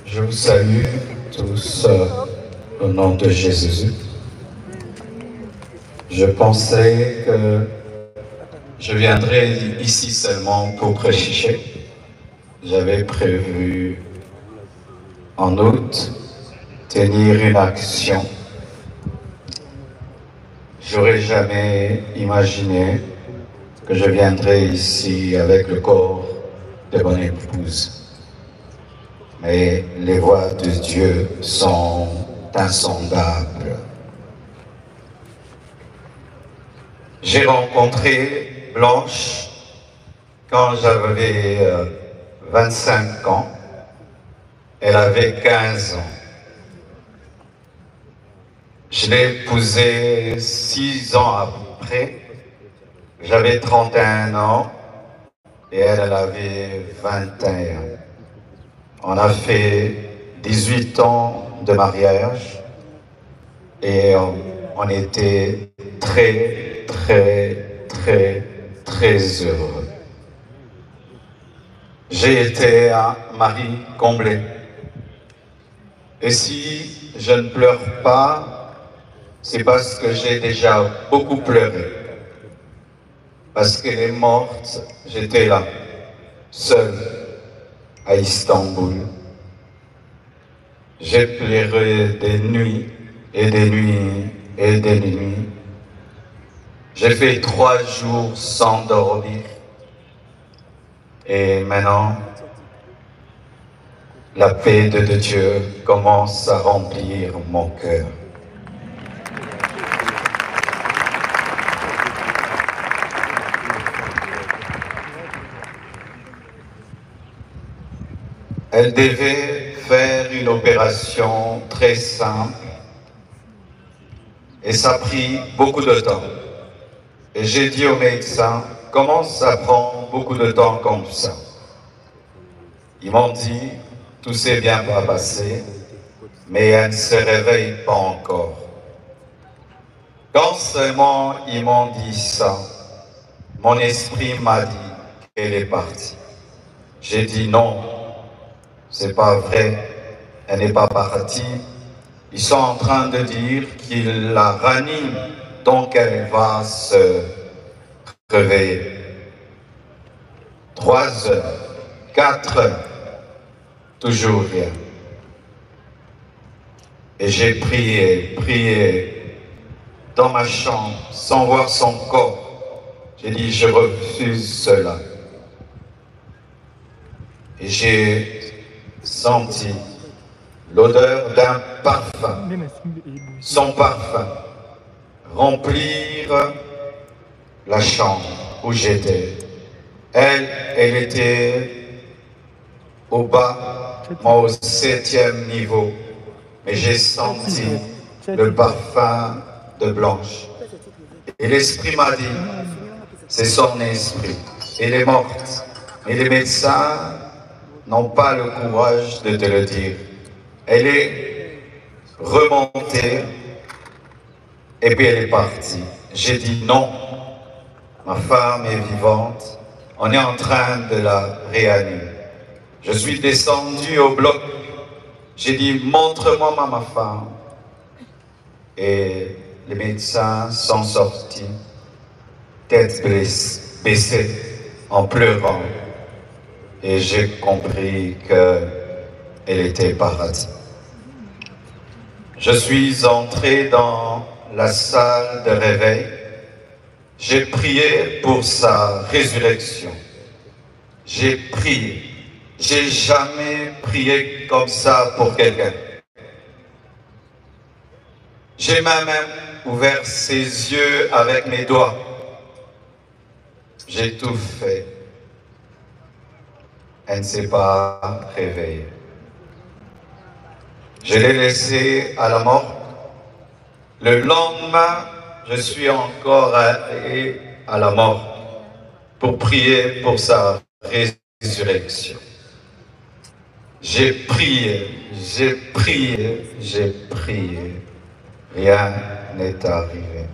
Je vous salue tous au nom de Jésus. Je pensais que je viendrais ici seulement pour prêcher. J'avais prévu en août tenir une action. J'aurais jamais imaginé que je viendrais ici avec le corps de mon épouse. Mais les voies de Dieu sont insondables. J'ai rencontré Blanche quand j'avais 25 ans. Elle avait 15 ans. Je l'ai épousée 6 ans après. J'avais 31 ans et elle avait 21. On a fait 18 ans de mariage et on était très, très, très, très heureux. J'ai été un mari comblé. Et si je ne pleure pas, c'est parce que j'ai déjà beaucoup pleuré. Parce qu'elle est morte, j'étais là, seul, à Istanbul. J'ai pleuré des nuits et des nuits et des nuits. J'ai fait 3 jours sans dormir. Et maintenant, la paix de Dieu commence à remplir mon cœur. Elle devait faire une opération très simple et ça a pris beaucoup de temps. Et j'ai dit au médecin, comment ça prend beaucoup de temps comme ça? Ils m'ont dit, tout s'est bien passé, mais elle ne se réveille pas encore. Quand seulement ils m'ont dit ça, mon esprit m'a dit qu'elle est partie. J'ai dit non, c'est pas vrai, elle n'est pas partie. Ils sont en train de dire qu'ils la raniment, donc elle va se réveiller. 3 heures, 4 heures, toujours rien. Et j'ai prié dans ma chambre, sans voir son corps. J'ai dit, je refuse cela. Et j'ai senti l'odeur d'un parfum, son parfum, remplir la chambre où j'étais. Elle était au bas, moi au 7e niveau, mais j'ai senti le parfum de Blanche. Et l'esprit m'a dit, c'est son esprit, elle est morte. Mais les médecins n'ont pas le courage de te le dire. Elle est remontée et puis elle est partie. J'ai dit non, ma femme est vivante, on est en train de la réanimer. Je suis descendu au bloc, j'ai dit montre-moi ma femme. Et les médecins sont sortis, tête baissée, en pleurant. Et j'ai compris qu'elle était partie. Je suis entré dans la salle de réveil. J'ai prié pour sa résurrection. J'ai prié. J'ai jamais prié comme ça pour quelqu'un. J'ai même ouvert ses yeux avec mes doigts. J'ai tout fait. Elle ne s'est pas réveillée. Je l'ai laissée à la mort. Le lendemain, je suis encore allé à la mort pour prier pour sa résurrection. J'ai prié, j'ai prié, j'ai prié. Rien n'est arrivé.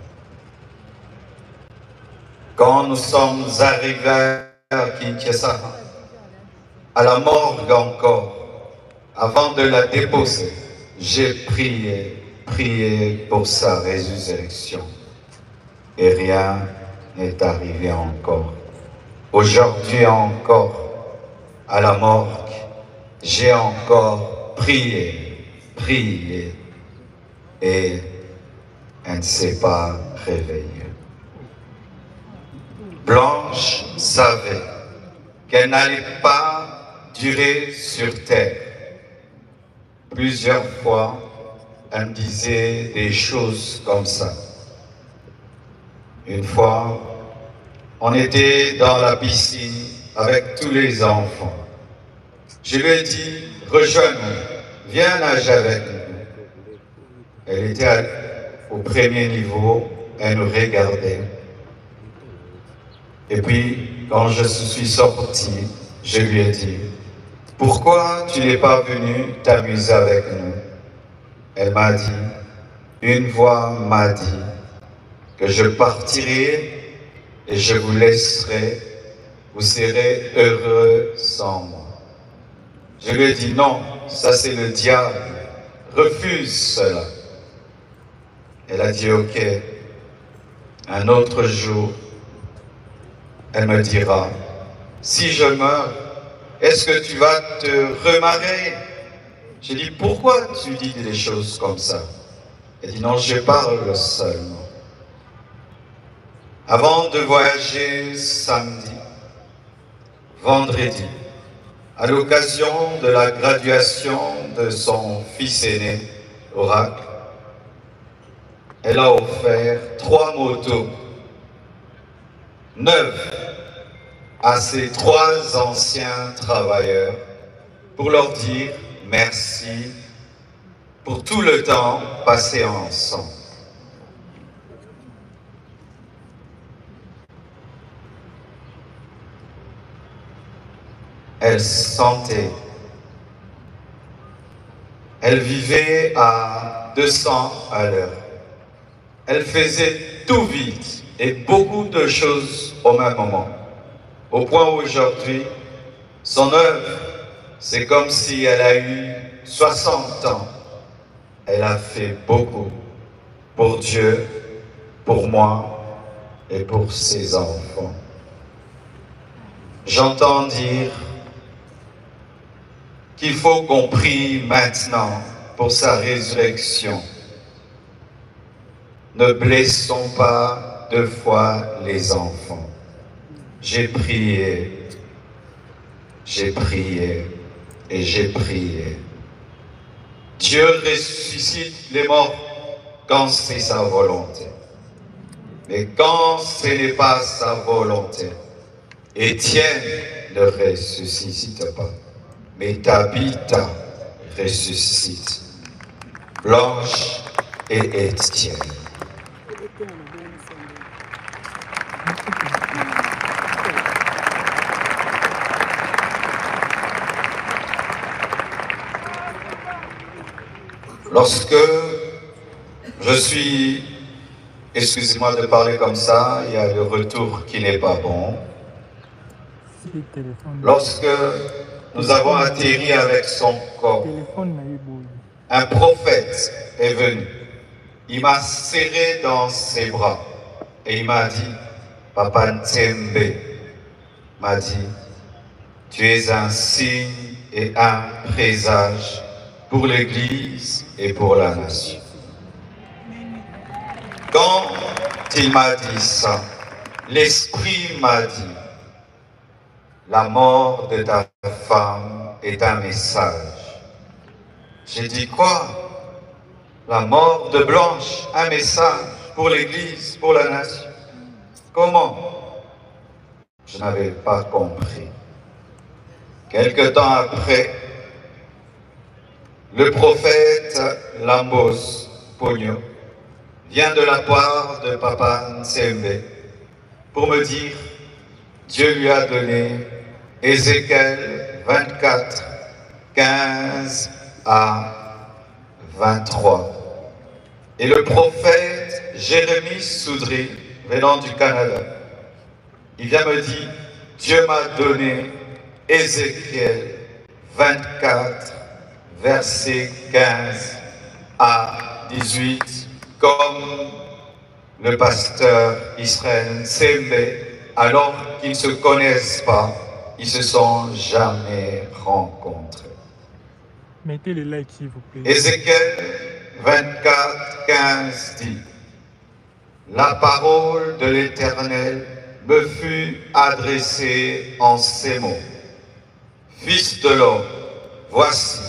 Quand nous sommes arrivés à Kinshasa, à la morgue encore, avant de la déposer, j'ai prié pour sa résurrection. Et rien n'est arrivé encore. Aujourd'hui encore, à la morgue, j'ai encore prié, et elle ne s'est pas réveillée. Blanche savait qu'elle n'allait pas durer sur terre. Plusieurs fois, elle me disait des choses comme ça. Une fois, on était dans la piscine avec tous les enfants. Je lui ai dit, rejoins-nous, viens nager avec nous. Elle était au premier niveau, elle nous regardait. Et puis, quand je suis sorti, je lui ai dit, pourquoi tu n'es pas venu t'amuser avec nous? Elle m'a dit, une voix m'a dit que je partirai et je vous laisserai, vous serez heureux sans moi. Je lui ai dit, non, ça c'est le diable, refuse cela. Elle a dit, ok, un autre jour, elle me dira, si je meurs, est-ce que tu vas te remarier? J'ai dit, pourquoi tu dis des choses comme ça? Elle dit, non, je parle seulement. Avant de voyager samedi, vendredi, à l'occasion de la graduation de son fils aîné, Oracle, elle a offert 3 motos neuves à ses 3 anciens travailleurs pour leur dire merci pour tout le temps passé ensemble. Elle sentait, elle vivait à 200 à l'heure. Elle faisait tout vite et beaucoup de choses au même moment. Au point où aujourd'hui, son œuvre, c'est comme si elle a eu 60 ans. Elle a fait beaucoup pour Dieu, pour moi et pour ses enfants. J'entends dire qu'il faut qu'on prie maintenant pour sa résurrection. Ne blessons pas 2 fois les enfants. J'ai prié et j'ai prié. Dieu ressuscite les morts quand c'est sa volonté. Mais quand ce n'est pas sa volonté, Étienne ne ressuscite pas. Mais Tabitha ressuscite. Blanche et Étienne. Lorsque je suis, excusez-moi de parler comme ça, il y a le retour qui n'est pas bon. Lorsque nous avons atterri avec son corps, un prophète est venu. Il m'a serré dans ses bras et il m'a dit, Papa Ntsembe m'a dit, tu es un signe et un présage pour l'Église et pour la nation. Quand il m'a dit ça, l'Esprit m'a dit, la mort de ta femme est un message. J'ai dit quoi? La mort de Blanche, un message pour l'Église, pour la nation. Comment? Je n'avais pas compris. Quelque temps après, le prophète Lambos Pogno vient de la part de Papa Ntsembe pour me dire Dieu lui a donné Ézéchiel 24, 15 à 23. Et le prophète Jérémie Soudry, venant du Canada, il vient me dire, Dieu m'a donné Ézéchiel 24, versets 15 à 18, comme le pasteur Israël Nsembe, alors qu'ils ne se connaissent pas, ils ne se sont jamais rencontrés. Mettez le like s'il vous plaît. Ézéchiel 24, 15 dit: la parole de l'Éternel me fut adressée en ces mots. Fils de l'homme, voici,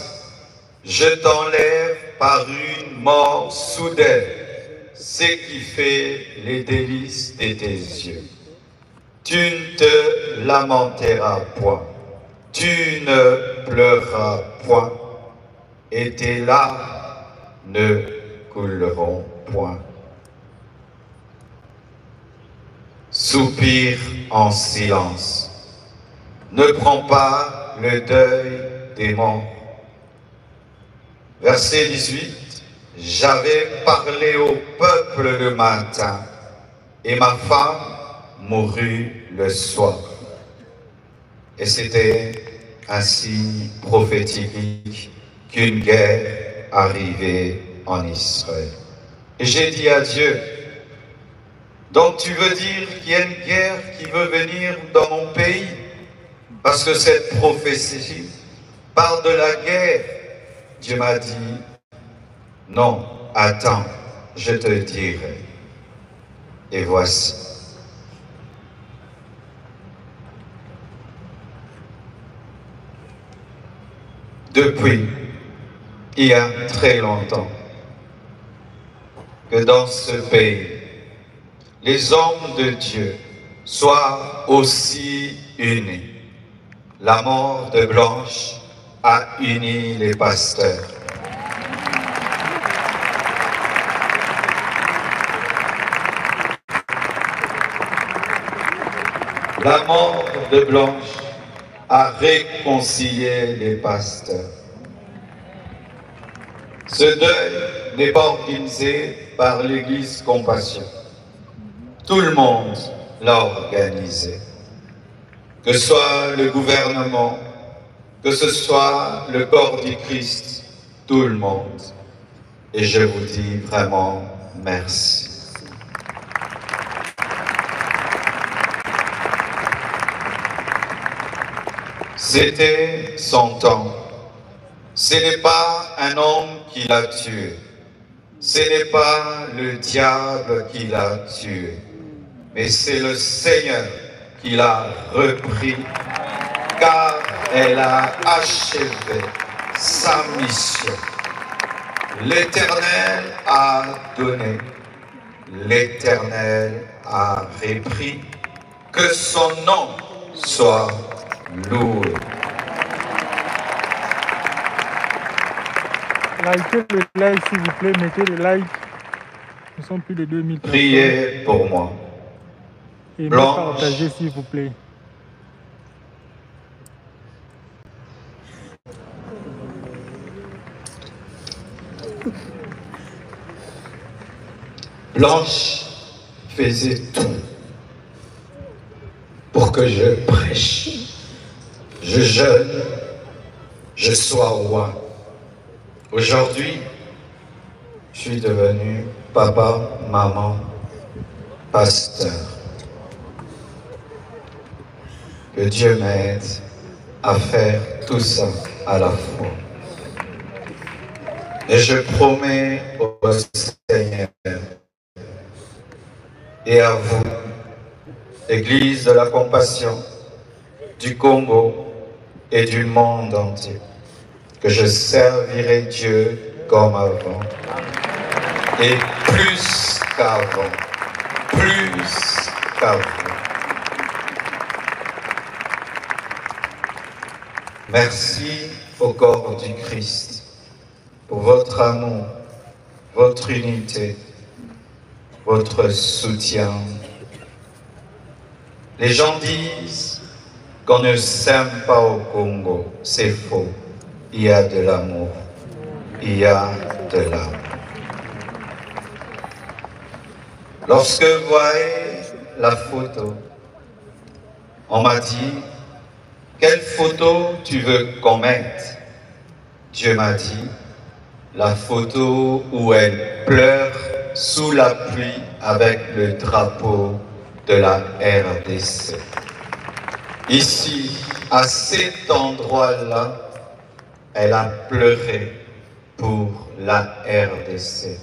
je t'enlève par une mort soudaine ce qui fait les délices de tes yeux. Tu ne te lamenteras point, tu ne pleureras point, et tes larmes ne couleront point. Soupire en silence. Ne prends pas le deuil des morts. Verset 18. J'avais parlé au peuple le matin, et ma femme mourut le soir. Et c'était un signe prophétique qu'une guerre arrivait en Israël. Et j'ai dit à Dieu: donc tu veux dire qu'il y a une guerre qui veut venir dans mon pays? Parce que cette prophétie parle de la guerre. Dieu m'a dit: non, attends, je te dirai. Et voici. Depuis, il y a très longtemps, que dans ce pays, les hommes de Dieu soient aussi unis. La mort de Blanche a uni les pasteurs. La mort de Blanche a réconcilié les pasteurs. Ce deuil n'est pas organisé par l'Église Compassion. Tout le monde l'a organisé. Que ce soit le gouvernement, que ce soit le corps du Christ, tout le monde. Et je vous dis vraiment merci. C'était son temps. Ce n'est pas un homme qui l'a tué. Ce n'est pas le diable qui l'a tué. Mais c'est le Seigneur qui l'a repris, car elle a achevé sa mission. L'Éternel a donné, l'Éternel a repris, que son nom soit loué. Likez le like s'il vous plaît, mettez le like. Nous sommes plus de 2000 personnes. Priez pour moi. Et Blanche, partagez s'il vous plaît. Blanche faisait tout pour que je prêche, je jeûne, je sois roi. Aujourd'hui, je suis devenu papa, maman, pasteur. Que Dieu m'aide à faire tout ça à la fois. Et je promets au Seigneur et à vous, Église de la Compassion du Congo et du monde entier, que je servirai Dieu comme avant et plus qu'avant, plus qu'avant. Merci au corps du Christ pour votre amour, votre unité, votre soutien. Les gens disent qu'on ne s'aime pas au Congo. C'est faux. Il y a de l'amour. Il y a de l'amour. Lorsque vous voyez la photo, on m'a dit: quelle photo tu veux qu'on mette? Dieu m'a dit, la photo où elle pleure sous la pluie avec le drapeau de la RDC. Ici, à cet endroit-là, elle a pleuré pour la RDC.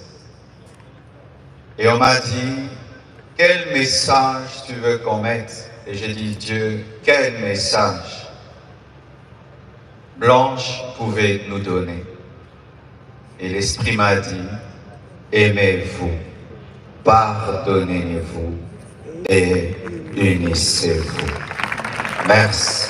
Et on m'a dit, quel message tu veux qu'on mette? Et j'ai dit, Dieu, quel message Blanche pouvait nous donner? Et l'Esprit m'a dit, aimez-vous, pardonnez-vous et unissez-vous. Merci.